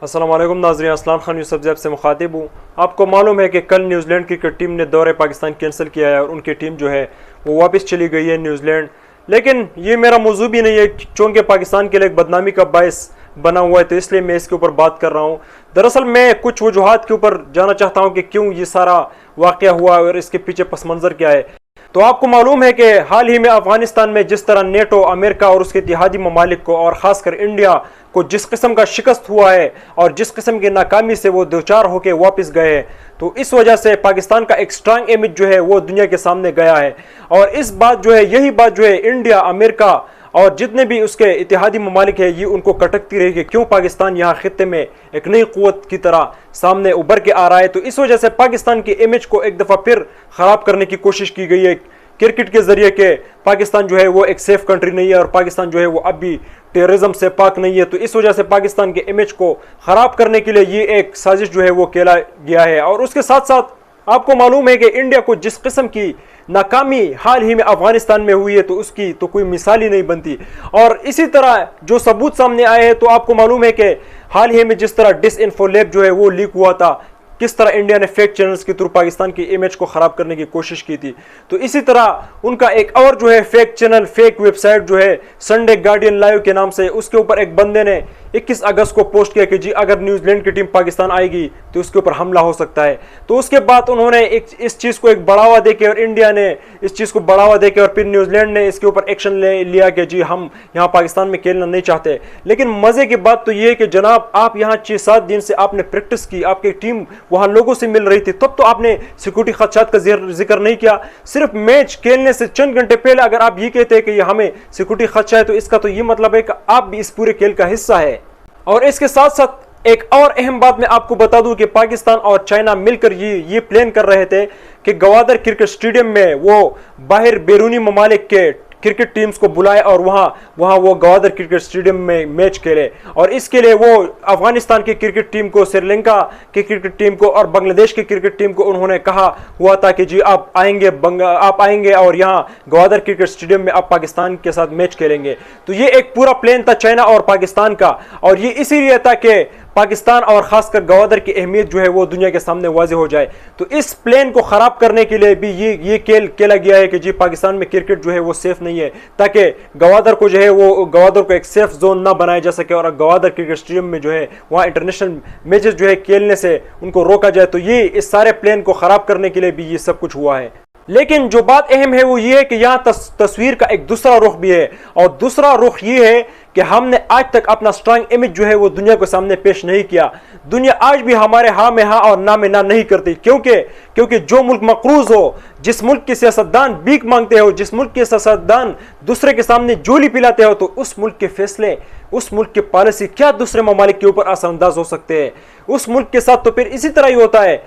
अस्सलाम वालेकुम नाज़रीन, असलाम खान यूसुफ जैब से मुखातिब हूँ। आपको मालूम है कि कल न्यूजीलैंड क्रिकेट टीम ने दौरे पाकिस्तान कैंसिल किया है और उनकी टीम जो है वो वापस चली गई है न्यूजीलैंड। लेकिन ये मेरा मौजू भी नहीं है, चूँकि पाकिस्तान के लिए एक बदनामी का बायस बना हुआ है, तो इसलिए मैं इसके ऊपर बात कर रहा हूँ। दरअसल मैं कुछ वजूहात के ऊपर जाना चाहता हूँ कि क्यों ये सारा वाक़या हुआ और इसके पीछे पस मंज़र क्या है। तो आपको मालूम है कि हाल ही में अफगानिस्तान में जिस तरह नेटो, अमेरिका और उसके इत्तेहादी ममालिक को और ख़ासकर इंडिया को जिस किस्म का शिकस्त हुआ है और जिस किस्म की नाकामी से वो दो चार होकर वापस गए हैं, तो इस वजह से पाकिस्तान का एक स्ट्रांग इमेज जो है वो दुनिया के सामने गया है। और इस बात जो है, यही बात जो है इंडिया, अमेरिका और जितने भी उसके इत्तेहादी ममालिक है, ये उनको कटकती रही कि क्यों पाकिस्तान यहाँ खित्ते में एक नई क़ुव्वत की तरह सामने उभर के आ रहा है। तो इस वजह से पाकिस्तान की इमेज को एक दफ़ा फिर ख़राब करने की कोशिश की गई है क्रिकेट के ज़रिए के पाकिस्तान जो है वो एक सेफ कंट्री नहीं है और पाकिस्तान जो है वो अब भी टेररिज्म से पाक नहीं है। तो इस वजह से पाकिस्तान के इमेज को ख़राब करने के लिए ये एक साजिश जो है वो खेला गया है। और उसके साथ साथ आपको मालूम है कि इंडिया को जिस किस्म की नाकामी हाल ही में अफगानिस्तान में हुई है, तो उसकी तो कोई मिसाल ही नहीं बनती। और इसी तरह जो सबूत सामने आए हैं, तो आपको मालूम है कि हाल ही में जिस तरह डिसइंफो लैब जो है वो लीक हुआ था, किस तरह इंडिया ने फेक चैनल्स के थ्रू पाकिस्तान की इमेज को ख़राब करने की कोशिश की थी। तो इसी तरह उनका एक और जो है फेक चैनल, फेक वेबसाइट जो है संडे गार्डियन लाइव के नाम से, उसके ऊपर एक बंदे ने 21 अगस्त को पोस्ट किया कि जी अगर न्यूजीलैंड की टीम पाकिस्तान आएगी तो उसके ऊपर हमला हो सकता है। तो उसके बाद उन्होंने इस चीज़ को एक बढ़ावा देके और इंडिया ने इस चीज़ को बढ़ावा देके और फिर न्यूजीलैंड ने इसके ऊपर एक्शन लिया कि जी हम यहाँ पाकिस्तान में खेलना नहीं चाहते। लेकिन मज़े की बात तो ये है कि जनाब, आप यहाँ 6-7 दिन से आपने प्रैक्टिस की, आपकी टीम वहाँ लोगों से मिल रही थी, तब तो आपने सिक्योरिटी खदशात का जिक्र नहीं किया। सिर्फ मैच खेलने से चंद घंटे पहले अगर आप ये कहते हैं कि ये हमें सिक्योरिटी खदशा है, तो इसका तो ये मतलब है कि आप भी इस पूरे खेल का हिस्सा है। और इसके साथ साथ एक और अहम बात मैं आपको बता दूं कि पाकिस्तान और चाइना मिलकर ये प्लान कर रहे थे कि गवादर क्रिकेट स्टेडियम में वो बाहर बैरूनी ममालिक के क्रिकेट टीम्स को बुलाए और वहाँ वो गवादर क्रिकेट स्टेडियम में मैच खेले। और इसके लिए वो अफगानिस्तान की क्रिकेट टीम को, श्रीलंका की क्रिकेट टीम को और बांग्लादेश की क्रिकेट टीम को उन्होंने कहा हुआ था कि जी आप आएंगे और यहाँ गवादर क्रिकेट स्टेडियम में आप पाकिस्तान के साथ मैच खेलेंगे। तो ये एक पूरा प्लान था चाइना और पाकिस्तान का, और ये इसीलिए था कि पाकिस्तान और खासकर गवादर की अहमियत जो है वो दुनिया के सामने वाज़ेह हो जाए। तो इस प्लान को ख़राब करने के लिए भी ये खेल खेला गया है कि जी पाकिस्तान में क्रिकेट जो है वो सेफ नहीं है, ताकि गवादर को जो है वो गवादर को एक सेफ जोन ना बनाया जा सके और गवादर क्रिकेट स्टेडियम में जो है वहाँ इंटरनेशनल मैचेस जो है खेलने से उनको रोका जाए। तो ये इस सारे प्लान को ख़राब करने के लिए भी ये सब कुछ हुआ है। लेकिन जो बात अहम है वो ये है कि यहाँ तस्वीर का एक दूसरा रुख भी है, और दूसरा रुख ये है कि हमने आज तक अपना स्ट्रांग इमेज जो है वो दुनिया के सामने पेश नहीं किया। दुनिया आज भी हमारे हाँ में हाँ और ना में ना नहीं करती, क्योंकि जो मुल्क मकरूज हो, जिस मुल्क के सियासतदान भीख मांगते हो, जिस मुल्क के सियासतदान दूसरे के सामने जोली पिलाते हो, तो उस मुल्क के फैसले, उस मुल्क की पॉलिसी क्या दूसरे ममालिक के ऊपर असरअंदाज हो सकते हैं। उस मुल्क के साथ तो फिर इसी तरह ही होता है।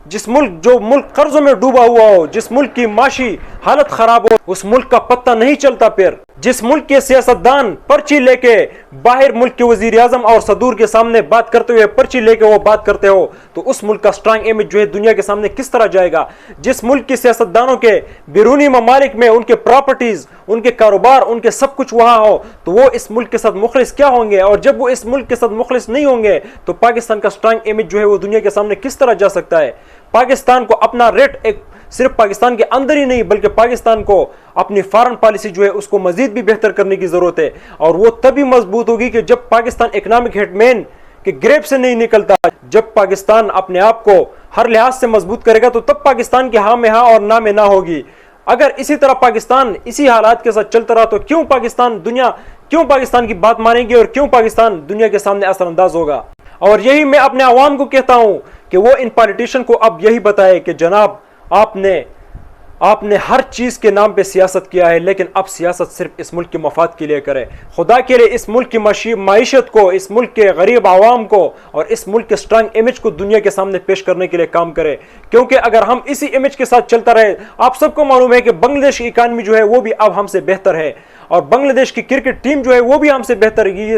जो मुल्क कर्जों में डूबा हुआ हो, जिस मुल्क की माशी हालत खराब हो, उस मुल्क का पत्ता नहीं चलता। फिर जिस मुल्क के सियासतदान पर्ची लेके बाहर मुल्क के वजीर आजम और सदूर के सामने बात करते हुए पर्ची लेके वो बात करते हो, तो उस मुल्क का स्ट्रांग इमेज जो है दुनिया के सामने किस तरह जाएगा। जिस मुल्क के सियासतदानों के बैरूनी ममालिक में उनके प्रॉपर्टीज, उनके कारोबार, उनके सब कुछ वहां हो, तो वो इस मुल्क के साथ मुखलिस क्या होंगे। और जब वो इस मुल्क के साथ मुखलिस नहीं होंगे, तो पाकिस्तान का स्ट्रांग इमेज जो है वो दुनिया के सामने किस तरह जा सकता है। पाकिस्तान को अपना रेट एक सिर्फ पाकिस्तान के अंदर ही नहीं, बल्कि पाकिस्तान को अपनी फॉरेन पॉलिसी जो है उसको मजीद भी बेहतर करने की जरूरत है। और वो तभी मजबूत होगी कि जब पाकिस्तान इकोनॉमिक हेटमैन के ग्रेप से नहीं निकलता। जब पाकिस्तान अपने आप को हर लिहाज से मजबूत करेगा, तो तब पाकिस्तान की हाँ में हाँ और ना में ना होगी। अगर इसी तरह पाकिस्तान इसी हालात के साथ चलता रहा, तो क्यों पाकिस्तान की बात मानेगी और क्यों पाकिस्तान दुनिया के सामने असरअंदाज होगा। और यही मैं अपने अवाम को कहता हूं कि वो इन पॉलिटिशियन को अब यही बताए कि जनाब, आपने हर चीज़ के नाम पे सियासत किया है, लेकिन अब सियासत सिर्फ इस मुल्क के मफाद के लिए करें। खुदा के लिए इस मुल्क की माईशत को, इस मुल्क के गरीब आवाम को और इस मुल्क के स्ट्रांग इमेज को दुनिया के सामने पेश करने के लिए काम करें। क्योंकि अगर हम इसी इमेज के साथ चलता रहे, आप सबको मालूम है कि बांग्लादेश की इकानमी जो है वो भी अब हमसे बेहतर है, और बांग्लादेश की क्रिकेट टीम जो है वो भी हमसे बेहतर है।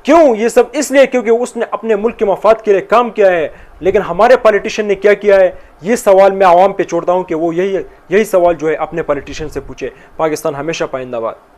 ये सब इसलिए क्योंकि उसने अपने मुल्क के मफाद के लिए काम किया है। लेकिन हमारे पॉलिटिशियन ने क्या किया है, ये सवाल मैं आवाम पे छोड़ता हूँ कि वो यही सवाल जो है अपने पॉलिटिशियन से पूछे। पाकिस्तान हमेशा पाइंदाबाद।